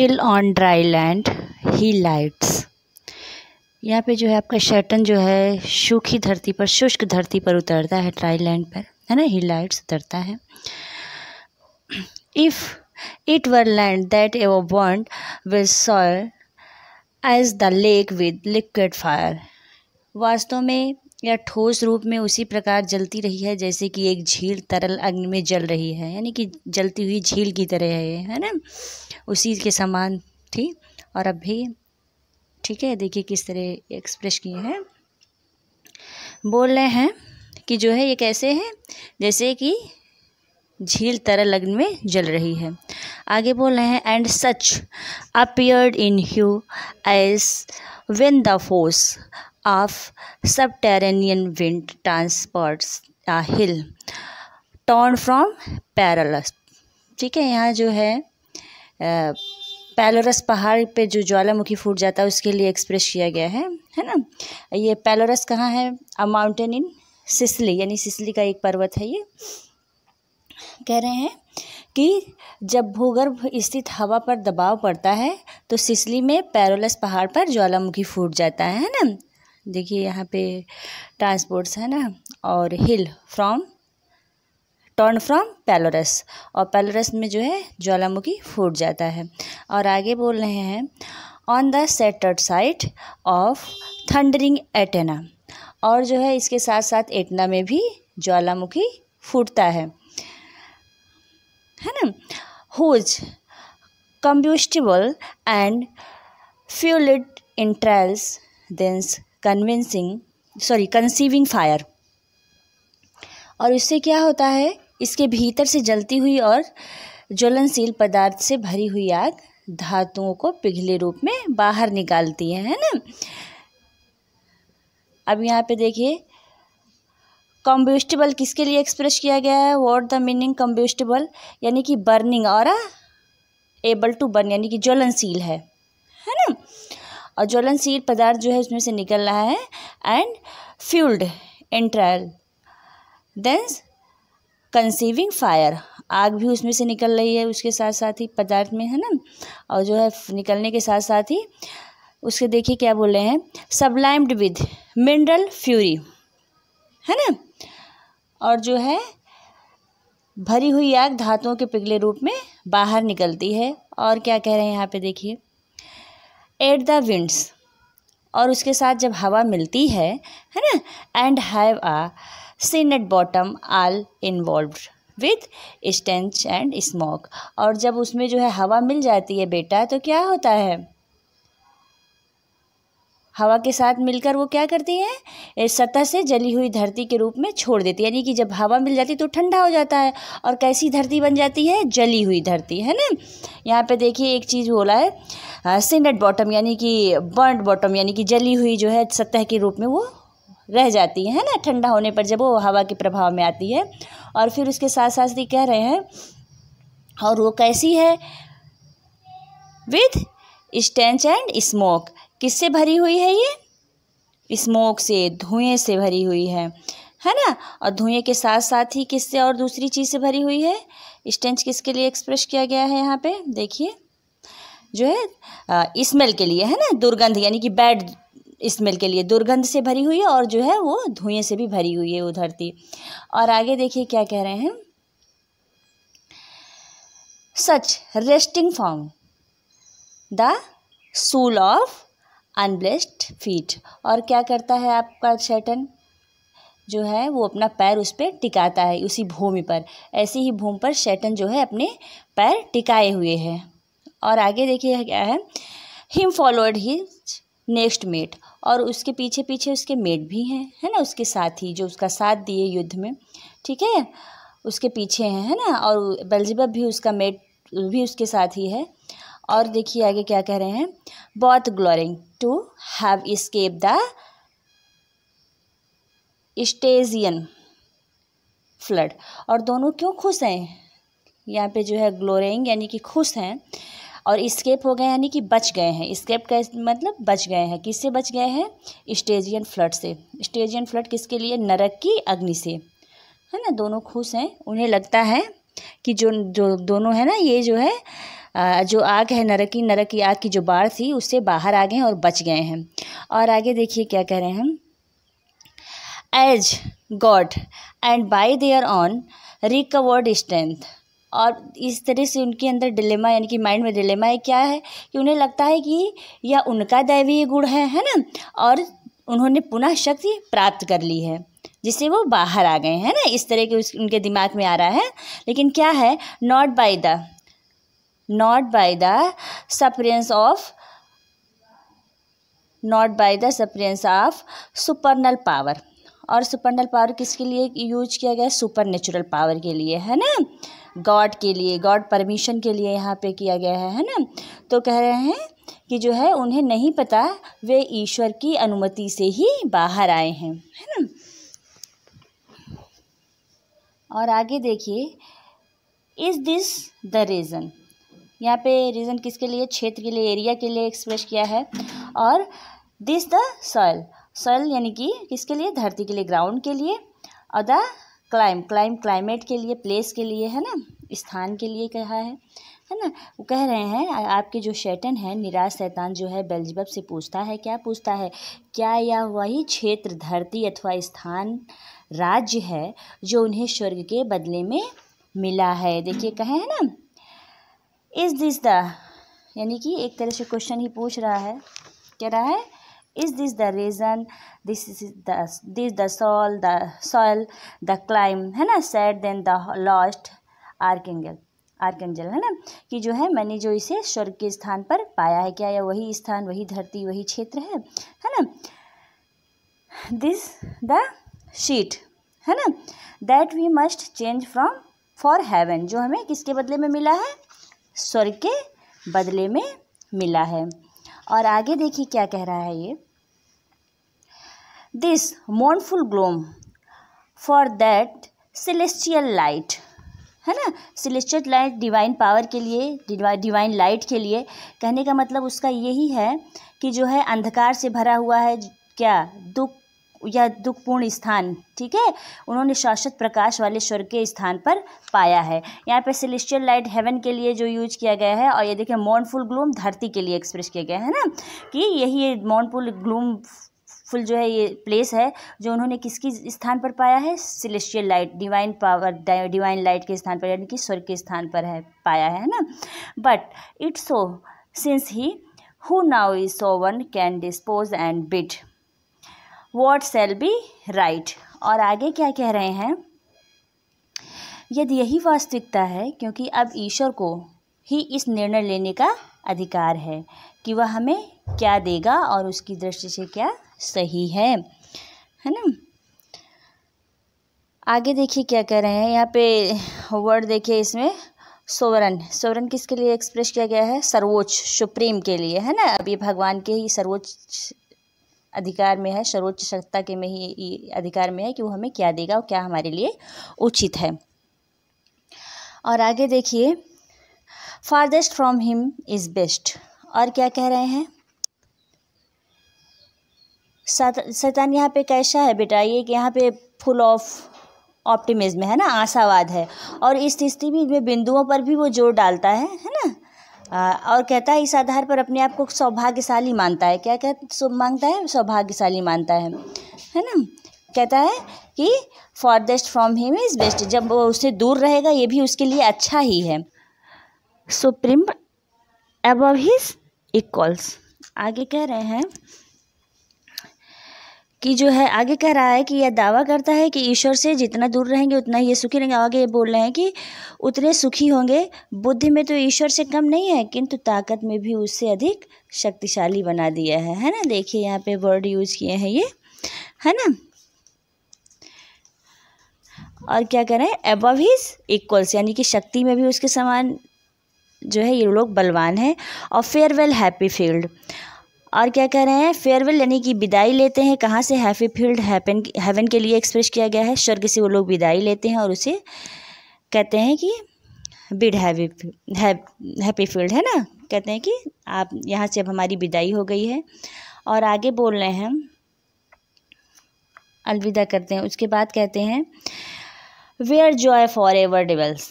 Till on dry land he lights. यहाँ पे जो है आपका शैतान जो है सूखी धरती पर, शुष्क धरती पर उतरता है, ड्राई लैंड पर, है ना, ही लाइट्स उतरता है। If it were land that ever burned with soil as the lake with liquid fire. वास्तव में या ठोस रूप में उसी प्रकार जलती रही है जैसे कि एक झील तरल अग्नि में जल रही है, यानी कि जलती हुई झील की तरह है ना, उसी के समान थी। और अब भी ठीक है, देखिए किस तरह एक्सप्रेस किए हैं, बोल रहे हैं कि जो है ये कैसे है, जैसे कि झील तरल अग्नि में जल रही है। आगे बोल रहे हैं and such appeared in hue as when the force of subterranean wind transports a hill torn from Paralus। ठीक है, यहाँ जो है पैलोरस पहाड़ पे जो ज्वालामुखी फूट जाता है उसके लिए एक्सप्रेस किया गया है ना। ये पैलोरस कहाँ है? अ माउंटेन इन सिसिली, यानी सिसिली का एक पर्वत है। ये कह रहे हैं कि जब भूगर्भ स्थित हवा पर दबाव पड़ता है तो सिसिली में पैलोरस पहाड़ पर ज्वालामुखी फूट जाता है ना। देखिए यहाँ पे ट्रांसपोर्ट्स है ना, और हिल फ्रॉम टर्न फ्रॉम पैलोरस, और पैलोरस में जो है ज्वालामुखी फूट जाता है। और आगे बोल रहे हैं on the scattered side of thundering Etna, और जो है इसके साथ साथ एटना में भी ज्वालामुखी फूटता है ना। Whose combustible and fuelled entrails thence conceiving fire. और इससे क्या होता है, इसके भीतर से जलती हुई और ज्वलनशील पदार्थ से भरी हुई आग धातुओं को पिघले रूप में बाहर निकालती है ना। अब यहाँ पे देखिए कम्ब्यूस्टिबल किसके लिए एक्सप्रेस किया गया है, व्हाट द मीनिंग कम्ब्यूस्टिबल, यानी कि बर्निंग, और एबल टू बर्न यानी कि ज्वलनशील है ना। और ज्वलनशील पदार्थ जो है उसमें से निकल रहा है। And fuelled entrail then conceiving fire, आग भी उसमें से निकल रही है उसके साथ साथ ही पदार्थ में, है ना। और जो है निकलने के साथ साथ ही उसके देखिए क्या बोल रहे हैं, सबलाइम्ड विद मिनरल फ्यूरी, है ना। और जो है भरी हुई आग धातुओं के पिघले रूप में बाहर निकलती है। और क्या कह रहे हैं यहाँ पे देखिए, एट द विंड्स, और उसके साथ जब हवा मिलती है ना, and have a scene at bottom all involved with stench and smoke, और जब उसमें जो है हवा मिल जाती है बेटा तो क्या होता है, हवा के साथ मिलकर वो क्या करती है, इस सतह से जली हुई धरती के रूप में छोड़ देती है। यानी कि जब हवा मिल जाती है तो ठंडा हो जाता है और कैसी धरती बन जाती है, जली हुई धरती, है ना। यहाँ पे देखिए एक चीज़ बोला है सिंडेड बॉटम, यानी कि बर्न्ड बॉटम, यानी कि जली हुई जो है सतह के रूप में वो रह जाती है ना, ठंडा होने पर जब वो हवा के प्रभाव में आती है। और फिर उसके साथ साथ ही कह रहे हैं, और वो कैसी है, विथ स्टेंच एंड स्मोक, किससे भरी हुई है ये, स्मोक से, धुएं से भरी हुई है ना। और धुएं के साथ साथ ही किससे और दूसरी चीज़ से भरी हुई है, स्टेंच किसके लिए एक्सप्रेस किया गया है यहाँ पे देखिए, जो है स्मेल के लिए, है ना, दुर्गंध, यानी कि बैड स्मेल के लिए दुर्गंध से भरी हुई है, और जो है वो धुएं से भी भरी हुई है वो धरती। और आगे देखिए क्या कह रहे हैं, such resting found the sole of unblessed feet, और क्या करता है आपका शैतान जो है वो अपना पैर उस पर टिकाता है, उसी भूमि पर, ऐसी ही भूमि पर शैतान जो है अपने पैर टिकाए हुए है। और आगे देखिए क्या है, him followed his next mate, और उसके पीछे पीछे उसके मेट भी हैं, है ना, उसके साथी जो उसका साथ दिए युद्ध में, ठीक है, उसके पीछे हैं, है ना। और बेल्जेबब भी उसका मेट भी उसके साथ ही है। और देखिए आगे क्या कह रहे हैं, both glorying to have escape the Stygian flood, और दोनों क्यों खुश हैं, यहाँ पे जो है ग्लोरिंग यानी कि खुश हैं, और स्केप हो गए यानी कि बच गए हैं। स्केप का मतलब बच गए हैं, किससे बच गए हैं, स्टेजियन फ्लड से। स्टेजियन फ्लड किसके लिए, नरक की अग्नि से, है ना। दोनों खुश हैं, उन्हें लगता है कि जो दोनों है ना, ये जो है जो आग है नरक की आग की जो बाढ़ थी उससे बाहर आ गए हैं और बच गए हैं। और आगे देखिए क्या कह रहे हैं, as God and by their own recovered strength. और इस तरह से उनके अंदर डिलेमा यानी कि माइंड में डिलेमा है, क्या है कि उन्हें लगता है कि यह उनका दैवीय गुण है ना, और उन्होंने पुनः शक्ति प्राप्त कर ली है जिससे वो बाहर आ गए हैं ना, इस तरह के उनके दिमाग में आ रहा है। लेकिन क्या है, not by the sufferance of supernal power. और सुपरनल पावर किसके लिए यूज किया गया, सुपर नेचुरल पावर के लिए, है ना, गॉड के लिए, गॉड परमिशन के लिए यहाँ पे किया गया है ना। तो कह रहे हैं कि जो है उन्हें नहीं पता, वे ईश्वर की अनुमति से ही बाहर आए हैं, है ना। और आगे देखिए, इज दिस द रीज़न, यहाँ पे रीज़न किसके लिए, क्षेत्र के लिए, एरिया के लिए एक्सप्रेस किया है। और दिस द सॉइल यानी कि किसके लिए, धरती के लिए, ग्राउंड के लिए। और द क्लाइमेट के लिए, प्लेस के लिए, है ना, स्थान के लिए कहा है ना। वो कह रहे हैं आपके जो शैतान है, निराश शैतान जो है बेल्जेबब से पूछता है, क्या पूछता है, क्या यह वही क्षेत्र, धरती अथवा स्थान, राज्य है जो उन्हें स्वर्ग के बदले में मिला है। देखिए कहे है ना, इज दिस द, यानी कि एक तरह से क्वेश्चन ही पूछ रहा है, कह रहा है is this the reason, this the soil the clime, है ना, said then the lost archangel, है ना, कि जो है मैंने जो इसे स्वर्ग के स्थान पर पाया है, क्या यह वही स्थान, वही धरती, वही क्षेत्र है ना। दिस द शीट, है ना, that we must change from for heaven, जो हमें किसके बदले में मिला है, स्वर्ग के बदले में मिला है। और आगे देखिए क्या कह रहा है ये, this mournful gloom for that celestial light, है ना, सेलेस्टियल लाइट डिवाइन पावर के लिए, डिवाइन लाइट के लिए। कहने का मतलब उसका यही है कि जो है अंधकार से भरा हुआ है, क्या दुख या दुखपूर्ण स्थान, ठीक है, उन्होंने शाश्वत प्रकाश वाले स्वर्ग के स्थान पर पाया है। यहाँ पे सेलेस्टियल लाइट हेवन के लिए जो यूज किया गया है, और ये देखिए मोर्नफुल ग्लूम धरती के लिए एक्सप्रेस किया गया है ना, कि यही ये मोर्नफुल ग्लूम फुल जो है ये प्लेस है जो उन्होंने किसकी स्थान पर पाया है, celestial light, divine power, divine light के स्थान पर, यानी कि स्वर्ग के स्थान पर है, पाया है ना। But it's so since he who now is so one can dispose and bid what shall be right. और आगे क्या कह रहे हैं, यदि यही वास्तविकता है, क्योंकि अब ईश्वर को ही इस निर्णय लेने का अधिकार है कि वह हमें क्या देगा और उसकी दृष्टि से क्या सही है ना। आगे देखिए क्या कह रहे हैं, यहाँ पे वर्ड देखिए, इसमें सोवरन किसके लिए एक्सप्रेस किया गया है, सर्वोच्च, सुप्रीम के लिए, है ना। अब ये भगवान के ही सर्वोच्च अधिकार में है, सर्वोच्च सत्ता के में ही अधिकार में है कि वो हमें क्या देगा और क्या हमारे लिए उचित है। और आगे देखिए, farthest from him is best. और क्या कह रहे हैं, शैतान यहाँ पे कैसा है बेटा, ये कि यहाँ पे फुल ऑफ ऑप्टिमिज्म है ना, आशावाद है, और इस स्थिति में बिंदुओं पर भी वो जोर डालता है ना। और कहता है इस आधार पर अपने आप को सौभाग्यशाली मानता है, क्या मांगता है, सौभाग्यशाली मानता है ना। कहता है कि फॉरदेस्ट फ्रॉम हिम इज़ बेस्ट, जब वो उससे दूर रहेगा ये भी उसके लिए अच्छा ही है। Supreme above his equals. आगे कह रहे हैं कि जो है, आगे कह रहा है कि यह दावा करता है कि ईश्वर से जितना दूर रहेंगे उतना ही ये सुखी रहेंगे। आगे ये बोल रहे हैं कि उतने सुखी होंगे, बुद्धि में तो ईश्वर से कम नहीं है, किंतु ताकत में भी उससे अधिक शक्तिशाली बना दिया है ना। देखिए यहाँ पे वर्ड यूज़ किए हैं ये, है ना। और क्या कह रहे हैं, अबव हिज इक्वल्स, यानी कि शक्ति में भी उसके समान जो है ये लोग बलवान हैं। और फेयरवेल हैप्पी फील्ड। और क्या कह रहे हैं, फेयरवेल यानी कि विदाई लेते हैं, कहाँ से, हैप्पी फील्ड, हेवन के लिए एक्सप्रेस किया गया है, स्वर्ग से वो लोग विदाई लेते हैं और उसे कहते हैं कि बिड हैप्पी फील्ड, है ना। कहते हैं कि आप यहाँ से अब हमारी विदाई हो गई है। और आगे बोल रहे हैं, अलविदा करते हैं। उसके बाद कहते हैं where joy forever dwells,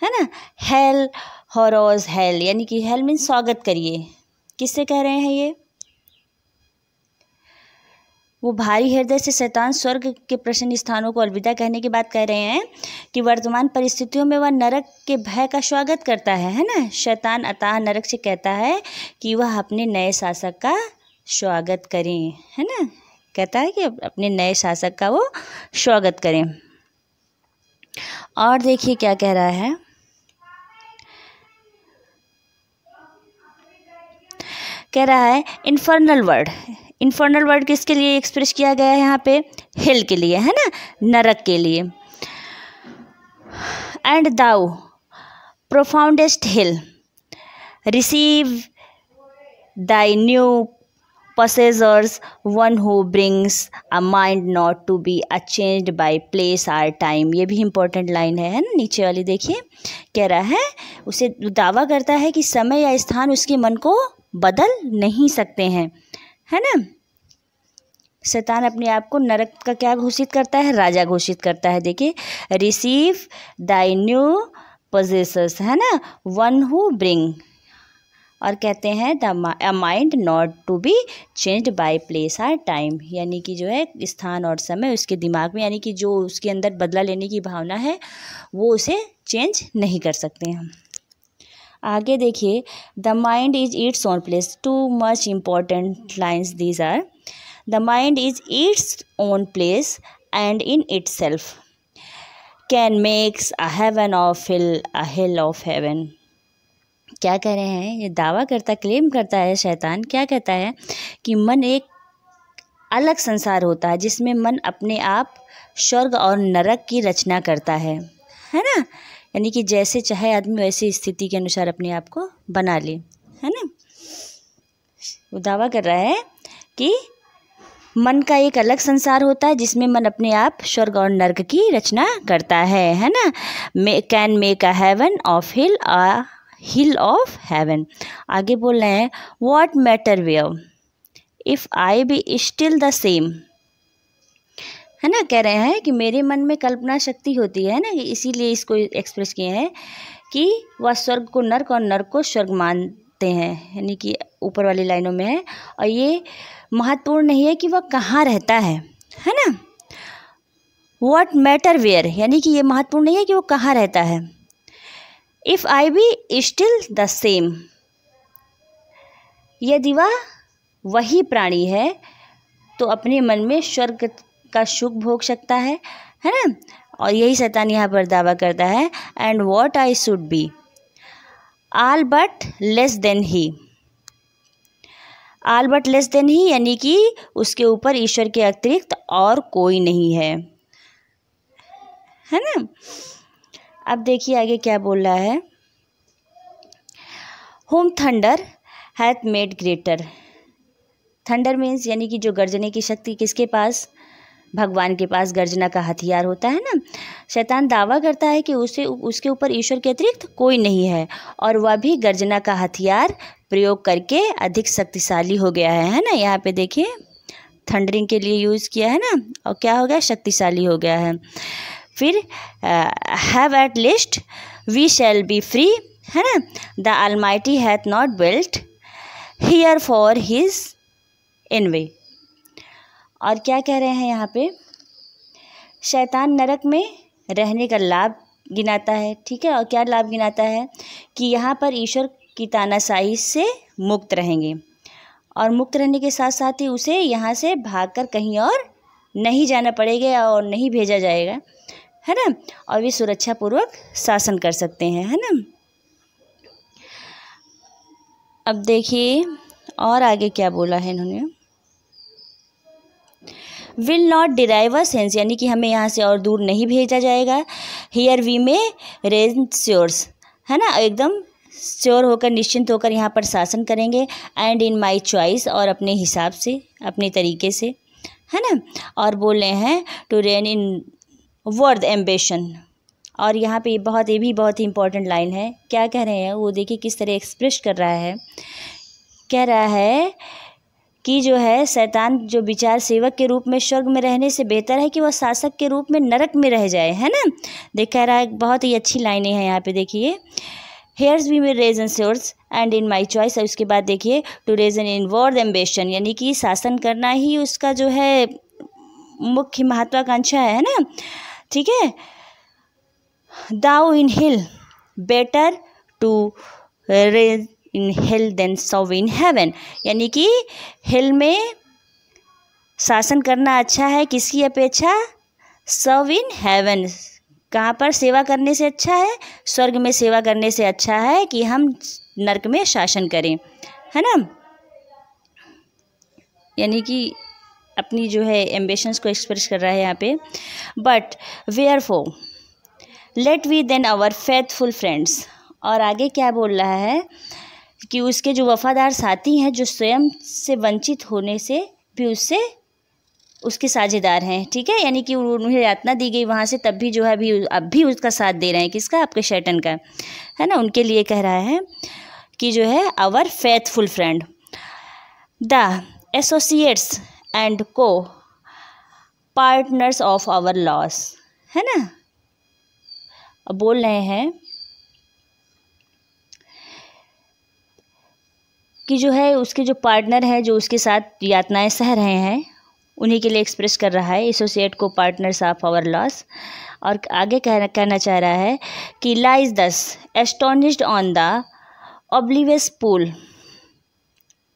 है ना, हेल हॉरर्स हेल, यानी कि हेल मीन्स स्वागत करिए। किससे कह रहे हैं ये? वो भारी हृदय से शैतान स्वर्ग के प्रसन्न स्थानों को अलविदा कहने की बात कह रहे हैं कि वर्तमान परिस्थितियों में वह नरक के भय का स्वागत करता है ना। शैतान अतः नरक से कहता है कि वह अपने नए शासक का स्वागत करें, है ना। कहता है कि अपने नए शासक का वो स्वागत करें। और देखिए क्या कह रहा है, कह रहा है इन्फर्नल वर्ड। इन्फर्नल वर्ड किसके लिए एक्सप्रेस किया गया है यहाँ पे? हेल के लिए, है ना, नरक के लिए। And thou profoundest hell receive thy new possessors, one who brings a mind not to be changed by place or time। ये भी इम्पोर्टेंट लाइन है ना, नीचे वाली देखिए। कह रहा है, उसे दावा करता है कि समय या स्थान उसके मन को बदल नहीं सकते हैं, है ना। शैतान अपने आप को नरक का क्या घोषित करता है? राजा घोषित करता है। देखिए, रिसीव दाई न्यू possessors, है ना, वन हु ब्रिंग, और कहते हैं the mind not to be changed by place और टाइम, यानी कि जो है स्थान और समय उसके दिमाग में, यानी कि जो उसके अंदर बदला लेने की भावना है वो उसे चेंज नहीं कर सकते हैं। आगे देखिए, the mind is its own place. Too much important lines these are. The mind is its own place and in itself can makes a heaven of hell a hell of heaven. क्या कह रहे हैं? ये दावा करता, claim करता है शैतान, क्या कहता है कि मन एक अलग संसार होता है जिसमें मन अपने आप स्वर्ग और नरक की रचना करता है ना। यानी कि जैसे चाहे आदमी वैसी स्थिति के अनुसार अपने आप को बना ले, है ना। वो दावा कर रहा है कि मन का एक अलग संसार होता है जिसमें मन अपने आप स्वर्ग और नरक की रचना करता है ना। Can make a heaven of hell of heaven. आगे बोल रहे हैं, what matter where if I be still the same, है ना। कह रहे हैं कि मेरे मन में कल्पना शक्ति होती है ना, इसीलिए इसको एक्सप्रेस किए हैं कि वह स्वर्ग को नर्क और नर्क को स्वर्ग मानते हैं, यानी कि ऊपर वाली लाइनों में है। और ये महत्वपूर्ण नहीं है कि वह कहाँ रहता है ना। व्हाट मैटर वेयर, यानी कि ये महत्वपूर्ण नहीं है कि वो कहाँ रहता है। If I be still the same, यदि वह वही प्राणी है तो अपने मन में स्वर्ग का सुख भोग सकता है ना। और यही शैतान यहाँ पर दावा करता है, and what I should be all but less than he. All but less than he, यानी कि उसके ऊपर ईश्वर के अतिरिक्त और कोई नहीं है ना। अब देखिए आगे क्या बोल रहा है, home thunder hath made greater. Thunder means यानी कि जो गर्जने की शक्ति किसके पास? भगवान के पास गर्जना का हथियार होता है ना। शैतान दावा करता है कि उसके ऊपर ईश्वर के अतिरिक्त कोई नहीं है और वह भी गर्जना का हथियार प्रयोग करके अधिक शक्तिशाली हो गया है ना। यहाँ पे देखिए थंडरिंग के लिए यूज़ किया है ना, और क्या हो गया? शक्तिशाली हो गया है। फिर have at least we shall be free, है ना। The Almighty hath not built here for his envy. और क्या कह रहे हैं यहाँ पे? शैतान नरक में रहने का लाभ गिनाता है, ठीक है। और क्या लाभ गिनाता है? कि यहाँ पर ईश्वर की तानाशाही से मुक्त रहेंगे, और मुक्त रहने के साथ साथ ही उसे यहाँ से भागकर कहीं और नहीं जाना पड़ेगा और नहीं भेजा जाएगा, है ना। और वे सुरक्षापूर्वक शासन कर सकते हैं, है ना। अब देखिए और आगे क्या बोला है इन्होंने, will not derive us hence, यानी कि हमें यहाँ से और दूर नहीं भेजा जाएगा। हियर वी में रेन श्योर्स, है ना, एकदम श्योर होकर निश्चिंत होकर यहाँ पर शासन करेंगे। एंड इन माई चॉइस, और अपने हिसाब से अपने तरीके से, है ना। और बोल रहे हैं to reign in worth ambition. और यहाँ पे ये भी बहुत ही इंपॉर्टेंट लाइन है। क्या कह रहे हैं वो देखिए किस तरह एक्सप्रेस कर रहा है। कह रहा है कि जो है शैतान जो विचार सेवक के रूप में स्वर्ग में रहने से बेहतर है कि वह शासक के रूप में नरक में रह जाए, है ना। देख कह रहा है, बहुत ही अच्छी लाइनें हैं यहाँ पे देखिए here's we may reign source and in my choice. और उसके बाद देखिए to reign in worth ambition, यानी कि शासन करना ही उसका जो है मुख्य महत्वाकांक्षा है ना, ठीक है। Thou in hell better to रेज in hell than serve in heaven, यानी कि हिल में शासन करना अच्छा है किसकी अपेक्षा, सर्व इन हेवन, कहाँ पर सेवा करने से अच्छा है, स्वर्ग में सेवा करने से अच्छा है कि हम नरक में शासन करें, है ना। यानी कि अपनी जो है एम्बिशंस को एक्सप्रेस कर रहा है यहाँ पे। But wherefore let we then our faithful friends, और आगे क्या बोल रहा है कि उसके जो वफादार साथी हैं जो स्वयं से वंचित होने से भी उससे उसके साझेदार हैं, ठीक है। यानी कि उन्हें यातना दी गई वहाँ से, तब भी जो है अभी अब भी उसका साथ दे रहे हैं, किसका, आपके शैतान का, है ना। उनके लिए कह रहा है कि जो है our faithful friend the associates and co partners of our loss, है ना। अब बोल रहे हैं कि जो है उसके जो पार्टनर हैं जो उसके साथ यातनाएं सह रहे हैं उन्हीं के लिए एक्सप्रेस कर रहा है, एसोसिएट को पार्टनर्स ऑफ आवर लॉस। और आगे कहना चाह रहा है कि लाइज दस astonished on the oblivious pool,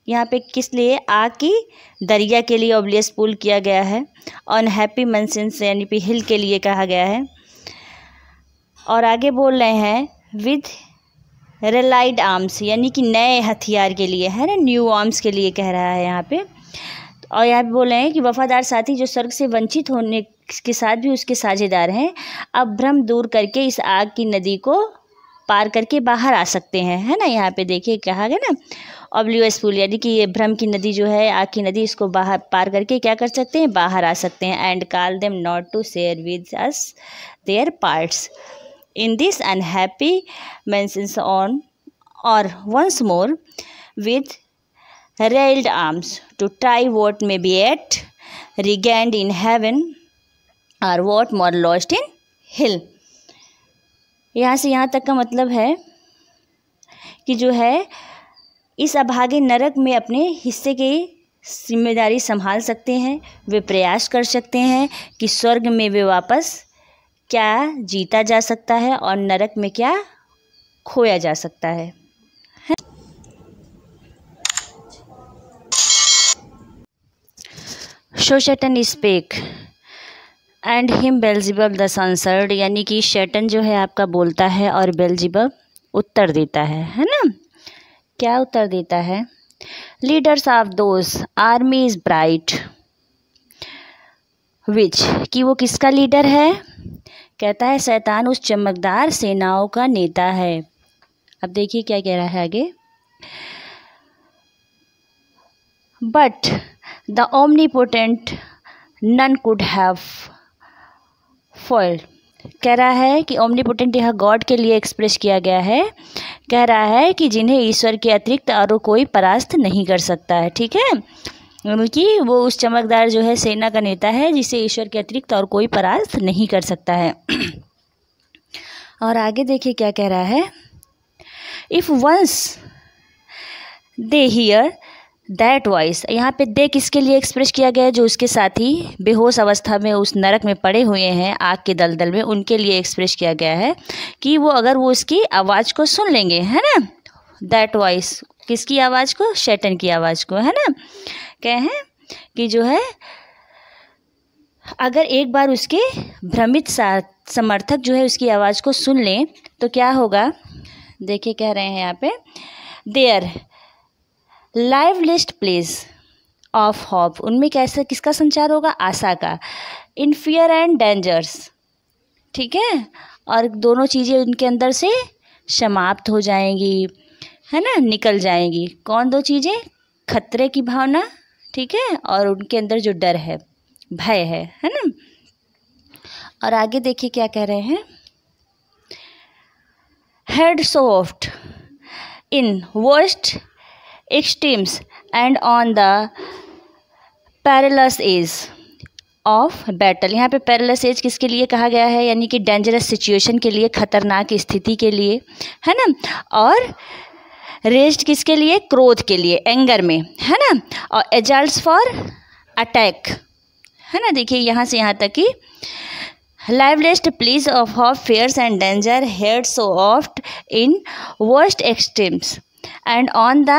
यहाँ पे किस लिए, आग की दरिया के लिए ऑब्लिवियस पूल किया गया है। अनहैप्पी मनसिन्स यानी कि हिल के लिए कहा गया है। और आगे बोल रहे हैं विद रेलाइड आर्म्स, यानी कि नए हथियार के लिए, है ना, न्यू आर्म्स के लिए कह रहा है यहाँ पे। और यहाँ पे बोल रहे हैं कि वफादार साथी जो स्वर्ग से वंचित होने के साथ भी उसके साझेदार हैं, अब भ्रम दूर करके इस आग की नदी को पार करके बाहर आ सकते हैं, है ना। यहाँ पे देखिए कहा गया ना ऑब्लिवियस पूल, यानी कि ये भ्रम की नदी जो है, आग की नदी, इसको बाहर पार करके क्या कर सकते हैं, बाहर आ सकते हैं। And call them not to share with us their parts in this unhappy mansions on or once more with railed arms to try what may be yet regained in heaven or what more lost in hell। यहाँ से यहाँ तक का मतलब है कि जो है इस अभागे नरक में अपने हिस्से की जिम्मेदारी संभाल सकते हैं, वे प्रयास कर सकते हैं कि स्वर्ग में वे वापस क्या जीता जा सकता है और नरक में क्या खोया जा सकता है। So Satan spake and him बेल्ज़ेबुल thus answered, यानी कि शैतान जो है आपका बोलता है और बेल्ज़ेबुल उत्तर देता है ना। क्या उत्तर देता है, leaders of those armies bright which, कि वो किसका लीडर है, कहता है शैतान उस चमकदार सेनाओं का नेता है। अब देखिए क्या कह रहा है आगे, but the omnipotent none could have foiled, कह रहा है कि ओमनीपोटेंट यह गॉड के लिए एक्सप्रेस किया गया है, कह रहा है कि जिन्हें ईश्वर के अतिरिक्त और कोई परास्त नहीं कर सकता है, ठीक है। कि वो उस चमकदार जो है सेना का नेता है जिसे ईश्वर के अतिरिक्त और कोई परास्त नहीं कर सकता है। और आगे देखिए क्या कह रहा है, if once they hear that voice, यहाँ पे दे किसके लिए एक्सप्रेस किया गया है, जो उसके साथी बेहोश अवस्था में उस नरक में पड़े हुए हैं आग के दलदल में, उनके लिए एक्सप्रेस किया गया है कि वो अगर वो उसकी आवाज़ को सुन लेंगे, है ना। दैट वॉइस किसकी आवाज़ को, शैतान की आवाज़ को, है ना। कहें कि जो है अगर एक बार उसके भ्रमित समर्थक जो है उसकी आवाज़ को सुन लें तो क्या होगा, देखिए कह रहे हैं यहाँ पे, देयर लाइवलिस्ट प्लेस ऑफ होप, उनमें कैसे किसका संचार होगा, आशा का, इन फियर एंड डेंजर्स, ठीक है। और दोनों चीज़ें उनके अंदर से समाप्त हो जाएंगी, है ना, निकल जाएंगी। कौन दो चीज़ें, खतरे की भावना, ठीक है, और उनके अंदर जो डर है, भय है ना। और आगे देखिए क्या कह रहे हैं, head soft in worst extremes and on the perilous edge of battle. यहाँ पे पेरिलस एज किसके लिए कहा गया है, यानी कि डेंजरस सिचुएशन के लिए, खतरनाक स्थिति के लिए, है ना। और रेज्ड किसके लिए, क्रोध के लिए, एंगर में, है ना। और एजल्ट्स फॉर अटैक, है ना। देखिए यहाँ से यहाँ तक कि liveliest pleas of fears and danger heard so oft in worst extremes and on the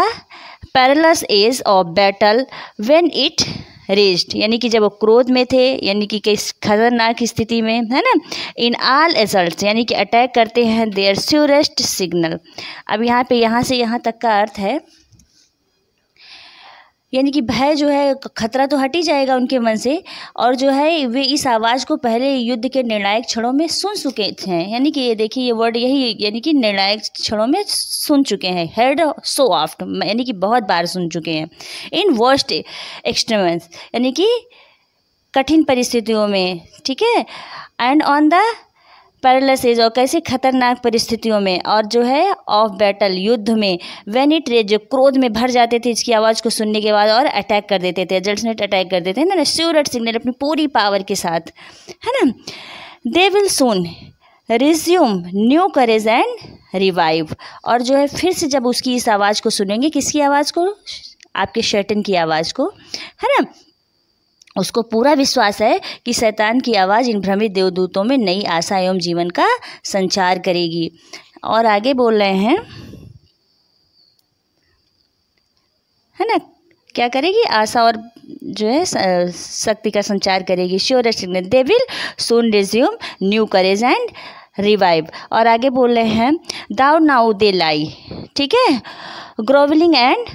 perilous edge of battle when it raged, यानी कि जब वो क्रोध में थे, यानी कि किस खतरनाक स्थिति में, है ना। इन ऑल एसल्ट्स, यानी कि अटैक करते हैं, देयर श्योरेस्ट सिग्नल। अब यहाँ पे यहाँ से यहाँ तक का अर्थ है, यानी कि भय जो है, खतरा तो हट ही जाएगा उनके मन से, और जो है वे इस आवाज़ को पहले युद्ध के निर्णायक क्षणों में सुन चुके थे। यानी कि ये देखिए ये वर्ड यही, यानी कि निर्णायक क्षणों में सुन चुके हैं। हेड सो ऑफ्ट, यानी कि बहुत बार सुन चुके हैं। इन वर्स्ट एक्सट्रीम्स, यानी कि कठिन परिस्थितियों में, ठीक है। And on the perilous edge, और कैसे खतरनाक परिस्थितियों में, और जो है ऑफ बैटल, युद्ध में, व्हेन इट रेज, जो क्रोध में भर जाते थे इसकी आवाज़ को सुनने के बाद, और अटैक कर देते थे, जल्टनेट अटैक कर देते हैं ना, श्योर सिग्नल, अपनी पूरी पावर के साथ, है ना। They will soon resume new courage and revive, और जो है फिर से जब उसकी इस आवाज़ को सुनेंगे, किसकी आवाज़ को, आपके शैतान की आवाज़ को, है ना, उसको पूरा विश्वास है कि शैतान की आवाज़ इन भ्रमित देवदूतों में नई आशा एवं जीवन का संचार करेगी। और आगे बोल रहे हैं, है ना, क्या करेगी, आशा और जो है शक्ति का संचार करेगी। Sure they will soon resume new courage and revive. और आगे बोल रहे हैं, दाउ नाउ दे लाई, ठीक है, ग्रोवलिंग एंड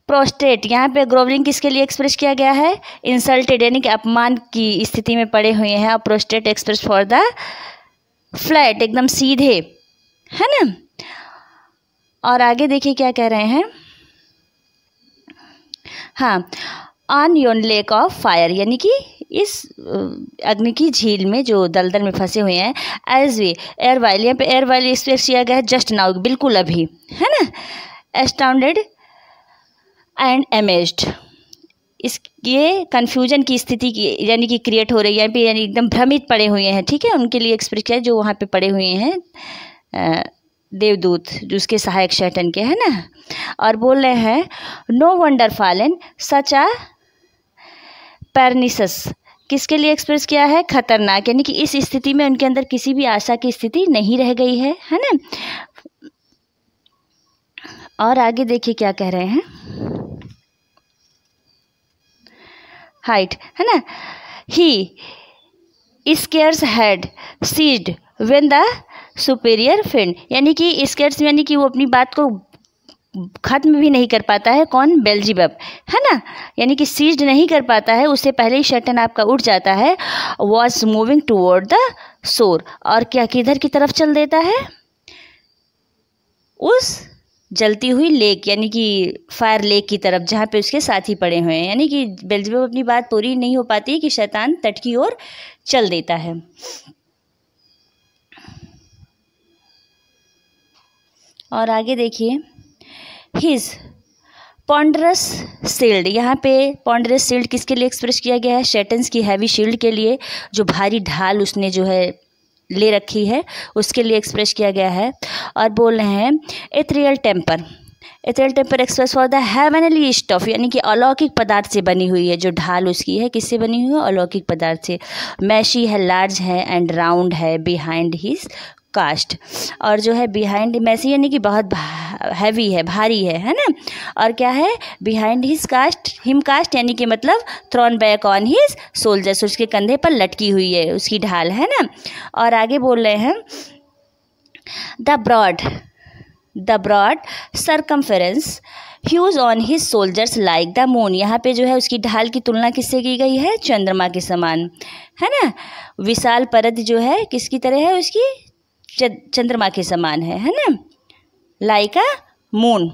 प्रोस्ट्रेट। यहाँ पे ग्रोवलिंग किसके लिए एक्सप्रेस किया गया है, इंसल्टेड, यानी कि अपमान की स्थिति में पड़े हुए हैं, और prostate express for the flat, एकदम सीधे, है ना। और आगे देखिए क्या कह रहे हैं, हाँ, on yon lake of fire, यानी कि इस अग्नि की झील में जो दलदल में फंसे हुए हैं, एज वे एयर वाइल, यहाँ पे एयर वाइल एक्सप्रेस किया गया है जस्ट नाउ, बिल्कुल अभी, है ना। एस्टाउंडेड एंड अमेज्ड, इस ये कन्फ्यूजन की स्थिति की, यानी कि क्रिएट हो रही है यहाँ पे, यानी एकदम भ्रमित पड़े हुए हैं, ठीक है, उनके लिए एक्सप्रेस किया, जो वहाँ पे पड़े हुए हैं देवदूत, जो उसके सहायक शैतान के, है ना। और बोल रहे हैं, नो वंडर फॉलन सच अ परनिसस, किसके लिए एक्सप्रेस किया है, खतरनाक, यानी कि इस स्थिति में उनके अंदर किसी भी आशा की स्थिति नहीं रह गई है ना। और आगे देखिए क्या कह रहे हैं, हाइट, है ना, he scarce had ceased when the superior friend, यानी कि स्केयर्स, यानी कि वो अपनी बात को खत्म भी नहीं कर पाता है, कौन, बेल्जीबब, है ना, यानी कि सीज्ड नहीं कर पाता है, उससे पहले ही शैतान आपका उठ जाता है। Was moving toward the shore, और क्या किधर की तरफ चल देता है, उस जलती हुई लेक, यानी कि फायर लेक की तरफ, जहाँ पे उसके साथी पड़े हुए हैं, यानी कि बेल्जेबुल अपनी बात पूरी नहीं हो पाती है कि शैतान तट की ओर चल देता है। और आगे देखिए, हिज पॉन्डरस शील्ड, यहाँ पे पॉन्डरस शील्ड किसके लिए एक्सप्रेस किया गया है, शैतान की हैवी शील्ड के लिए, जो भारी ढाल उसने जो है ले रखी है, उसके लिए एक्सप्रेस किया गया है। और बोल रहे हैं, ethereal temper, ethereal temper express for the heavenly stuff, यानी कि अलौकिक पदार्थ से बनी हुई है, जो ढाल उसकी है किससे बनी हुई है, अलौकिक पदार्थ से। मैशी है, लार्ज है, एंड राउंड है, बिहाइंड हिज कास्ट, और जो है बिहाइंड, मैसी यानी कि बहुत हैवी है, भारी है ना। और क्या है, behind his cast, him cast, यानी कि मतलब thrown back on his shoulders, उसके कंधे पर लटकी हुई है उसकी ढाल, है ना। और आगे बोल रहे हैं, the broad circumference huge on his shoulders like the moon, यहाँ पे जो है उसकी ढाल की तुलना किससे की गई है, चंद्रमा के समान, है ना। विशाल परत जो है किसकी तरह है, उसकी चंद्रमा के समान है ना, लाइक अ मून,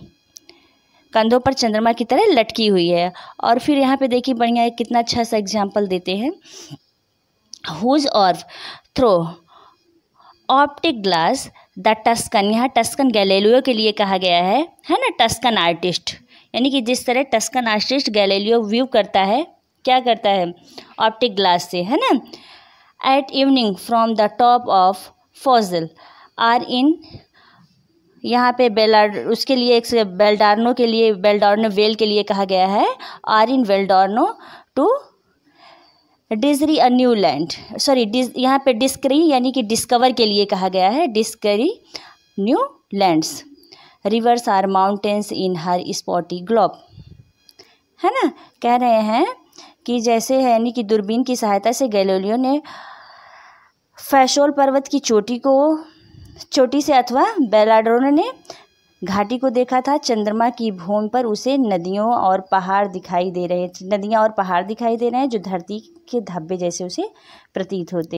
कंधों पर चंद्रमा की तरह लटकी हुई है। और फिर यहाँ पे देखिए बढ़िया कितना अच्छा सा एग्जाम्पल देते हैं, हुज और through optic glass the Tuscan, यहाँ टस्कन गैलीलियो के लिए कहा गया है ना, टस्कन आर्टिस्ट, यानी कि जिस तरह टस्कन आर्टिस्ट गैलीलियो व्यू करता है क्या करता है, ऑप्टिक ग्लास से, है ना। At evening from the top of Fesole or in, यहाँ पे उसके लिए एक बेल्डार्नो के लिए, बेल्डार्नो वेल के लिए कहा गया है, or in Valdarno to discovery a new land, sorry यहाँ पे डिस्कवरी यानी कि डिस्कवर के लिए कहा गया है, discovery new lands, rivers or mountains in her spotty globe, है ना। कह रहे हैं कि जैसे है यानी कि दूरबीन की सहायता से गैलीलियो ने फैसोल पर्वत की चोटी से अथवा बेल्लार्डोनो ने घाटी को देखा था। चंद्रमा की भूमि पर उसे नदियां और पहाड़ दिखाई दे रहे हैं जो धरती के धब्बे जैसे उसे प्रतीत होते